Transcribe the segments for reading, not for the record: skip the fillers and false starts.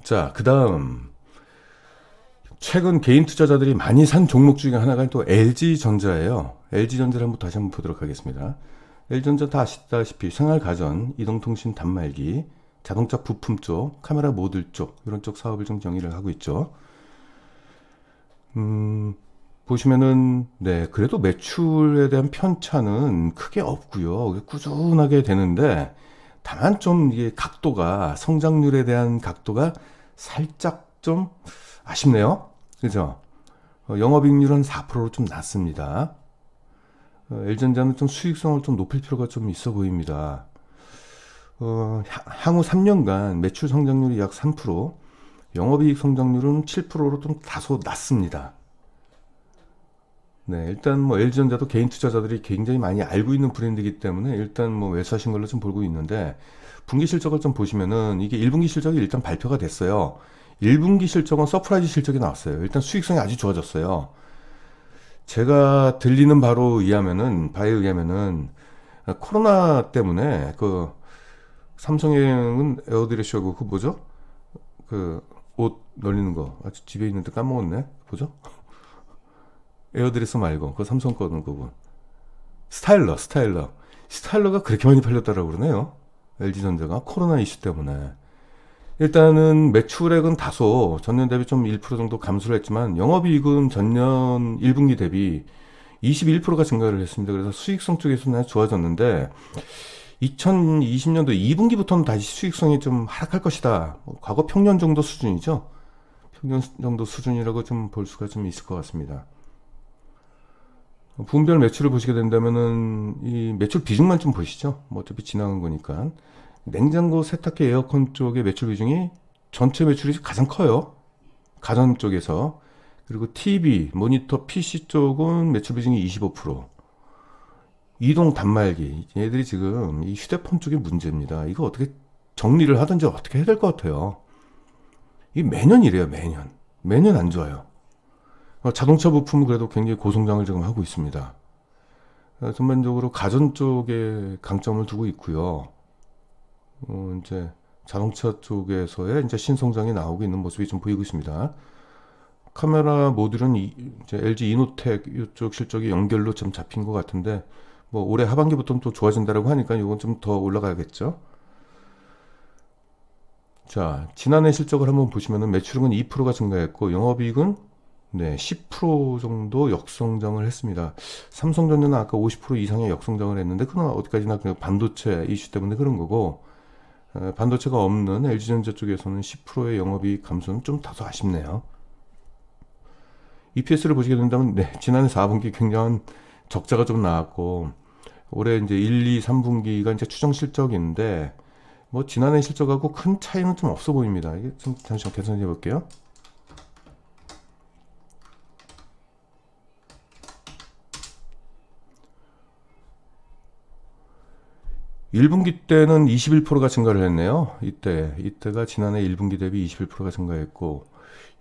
자, 그 다음 최근 개인 투자자들이 많이 산 종목 중에 하나가 또 LG전자예요. LG전자를 한번 다시 한번 보도록 하겠습니다. LG전자 다 아시다시피 생활가전, 이동통신 단말기, 자동차 부품 쪽, 카메라 모듈 쪽 이런 쪽 사업을 좀 영위를 하고 있죠. 보시면은 네 그래도 매출에 대한 편차는 크게 없고요. 꾸준하게 되는데 다만 좀 이게 각도가 성장률에 대한 각도가 살짝 좀 아쉽네요. 그죠? 영업이익률은 4%로 좀 낮습니다. LG전자는 좀 수익성을 좀 높일 필요가 좀 있어 보입니다. 향후 3년간 매출 성장률이 약 3%, 영업이익 성장률은 7%로 좀 다소 낮습니다. 네, 일단 뭐 LG전자도 개인 투자자들이 굉장히 많이 알고 있는 브랜드이기 때문에 일단 뭐 매수하신 걸로 좀 보고 있는데 분기 실적을 좀 보시면은 이게 1분기 실적이 일단 발표가 됐어요. 1분기 실적은 서프라이즈 실적이 나왔어요. 일단 수익성이 아주 좋아졌어요. 제가 들리는 바에 의하면은 코로나 때문에 그 삼성행은 에어드레시하고 그 뭐죠? 그 옷 널리는 거 아직 집에 있는데 까먹었네. 뭐죠? 에어드레스 말고 그 삼성 거는 그분 스타일러가 그렇게 많이 팔렸다라고 그러네요. LG전자가 코로나 이슈 때문에 일단은 매출액은 다소 전년 대비 좀 1% 정도 감소를 했지만 영업이익은 전년 1분기 대비 21%가 증가를 했습니다. 그래서 수익성 쪽에서는 아주 좋아졌는데 2020년도 2분기부터는 다시 수익성이 좀 하락할 것이다. 과거 평년 정도 수준이죠. 평년 정도 수준이라고 좀 볼 수가 좀 있을 것 같습니다. 분별 매출을 보시게 된다면은 이 매출 비중만 좀 보시죠. 뭐 어차피 지나간 거니까. 냉장고, 세탁기, 에어컨 쪽의 매출 비중이 전체 매출이 가장 커요. 가전 쪽에서. 그리고 TV, 모니터, PC 쪽은 매출 비중이 25%. 이동 단말기. 얘들이 지금 이 휴대폰 쪽이 문제입니다. 이거 어떻게 정리를 하든지 어떻게 해야 될 것 같아요. 이게 매년 이래요, 매년. 매년 안 좋아요. 자동차 부품은 그래도 굉장히 고성장을 지금 하고 있습니다. 전반적으로 가전 쪽에 강점을 두고 있고요. 이제 자동차 쪽에서의 이제 신성장이 나오고 있는 모습이 좀 보이고 있습니다. 카메라 모듈은 이제 LG 이노텍 이쪽 실적이 연결로 좀 잡힌 것 같은데 뭐 올해 하반기부터는 또 좋아진다라고 하니까 이건 좀 더 올라가야겠죠. 자, 지난해 실적을 한번 보시면은 매출은 2%가 증가했고 영업이익은 네, 10% 정도 역성장을 했습니다. 삼성전자는 아까 50% 이상의 역성장을 했는데 그건 어디까지나 그 반도체 이슈 때문에 그런 거고 반도체가 없는 LG전자 쪽에서는 10%의 영업이익 감소는 좀 다소 아쉽네요. EPS를 보시게 된다면 네, 지난해 4분기 굉장한 적자가 좀 나왔고 올해 이제 1, 2, 3분기가 이제 추정 실적인데 뭐 지난해 실적하고 큰 차이는 좀 없어 보입니다. 이게 좀 잠시만 계산해 볼게요. 1분기 때는 21%가 증가를 했네요. 이때가 지난해 1분기 대비 21%가 증가했고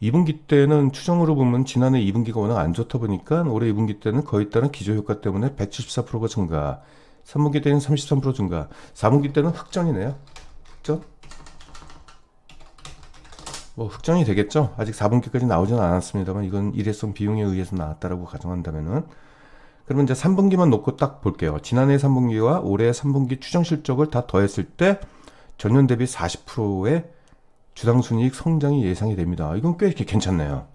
2분기 때는 추정으로 보면 지난해 2분기가 워낙 안 좋다 보니까 올해 2분기 때는 거의 따른 기저효과 때문에 174%가 증가, 3분기 때는 33% 증가, 4분기 때는 흑전이네요. 흑전? 뭐 흑전이 되겠죠. 아직 4분기까지 나오지는 않았습니다만 이건 일회성 비용에 의해서 나왔다라고 가정한다면은 그러면 이제 3분기만 놓고 딱 볼게요. 지난해 3분기와 올해 3분기 추정 실적을 다 더했을 때 전년 대비 40%의 주당 순이익 성장이 예상이 됩니다. 이건 꽤 이렇게 괜찮네요.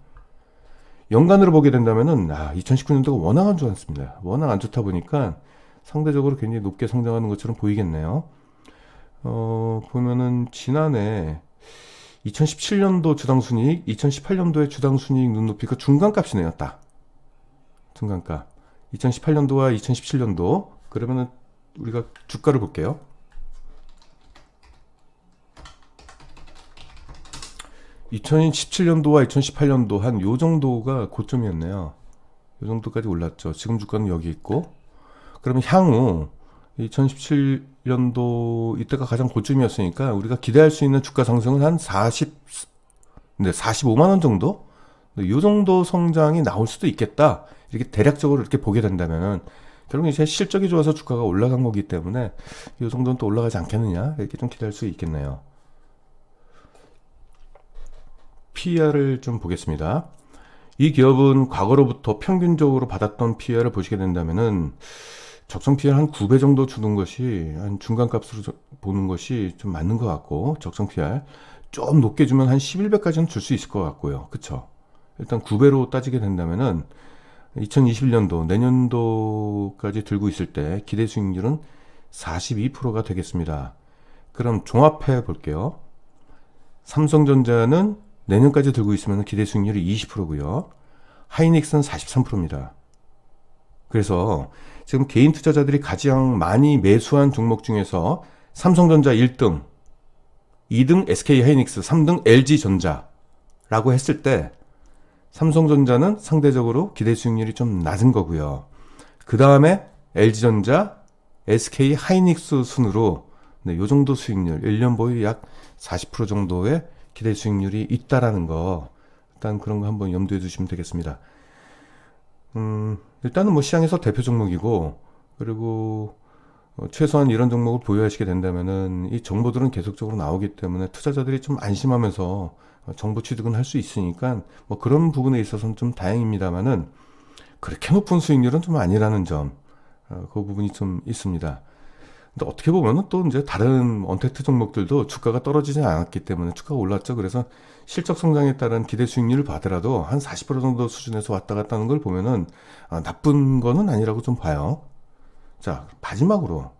연간으로 보게 된다면은 2019년도가 워낙 안 좋았습니다. 워낙 안 좋다 보니까 상대적으로 굉장히 높게 성장하는 것처럼 보이겠네요. 보면은 지난해 2017년도 주당 순이익, 2018년도의 주당 순이익 눈높이 그 중간값이네요. 딱 중간값. 2018년도와 2017년도 그러면은 우리가 주가를 볼게요. 2017년도와 2018년도 한 요 정도가 고점이었네요. 요 정도까지 올랐죠. 지금 주가는 여기 있고 그러면 향후 2017년도 이때가 가장 고점이었으니까 우리가 기대할 수 있는 주가 상승은 한 45만 원 정도? 요 정도 성장이 나올 수도 있겠다. 이렇게 대략적으로 이렇게 보게 된다면은 결국 이제 실적이 좋아서 주가가 올라간 거기 때문에 이 정도는 또 올라가지 않겠느냐 이렇게 좀 기대할 수 있겠네요. PER을 좀 보겠습니다. 이 기업은 과거로부터 평균적으로 받았던 PER을 보시게 된다면은 적정 PER 한 9배 정도 주는 것이 한 중간값으로 보는 것이 좀 맞는 것 같고, 적정 PER 좀 높게 주면 한 11배까지는 줄 수 있을 것 같고요. 그쵸? 일단 9배로 따지게 된다면은 2021년도 내년도까지 들고 있을 때 기대 수익률은 42%가 되겠습니다. 그럼 종합해 볼게요. 삼성전자는 내년까지 들고 있으면 기대 수익률이 20%고요. 하이닉스는 43%입니다. 그래서 지금 개인 투자자들이 가장 많이 매수한 종목 중에서 삼성전자 1등, 2등 SK하이닉스, 3등 LG전자라고 했을 때 삼성전자는 상대적으로 기대 수익률이 좀 낮은 거고요. 그 다음에 LG전자, SK하이닉스 순으로 요 정도 수익률, 1년 보유 약 40% 정도의 기대 수익률이 있다라는 거, 일단 그런 거 한번 염두에 두시면 되겠습니다. 일단은 뭐 시장에서 대표 종목이고, 그리고 최소한 이런 종목을 보유하시게 된다면은 이 정보들은 계속적으로 나오기 때문에 투자자들이 좀 안심하면서 정보 취득은 할 수 있으니까 뭐 그런 부분에 있어서는 좀 다행입니다만은 그렇게 높은 수익률은 좀 아니라는 점, 그 부분이 좀 있습니다. 근데 어떻게 보면은 또 이제 다른 언택트 종목들도 주가가 떨어지지 않았기 때문에 주가가 올랐죠. 그래서 실적 성장에 따른 기대 수익률을 봐더라도 한 40% 정도 수준에서 왔다 갔다 하는 걸 보면은 나쁜 거는 아니라고 좀 봐요. 자, 마지막으로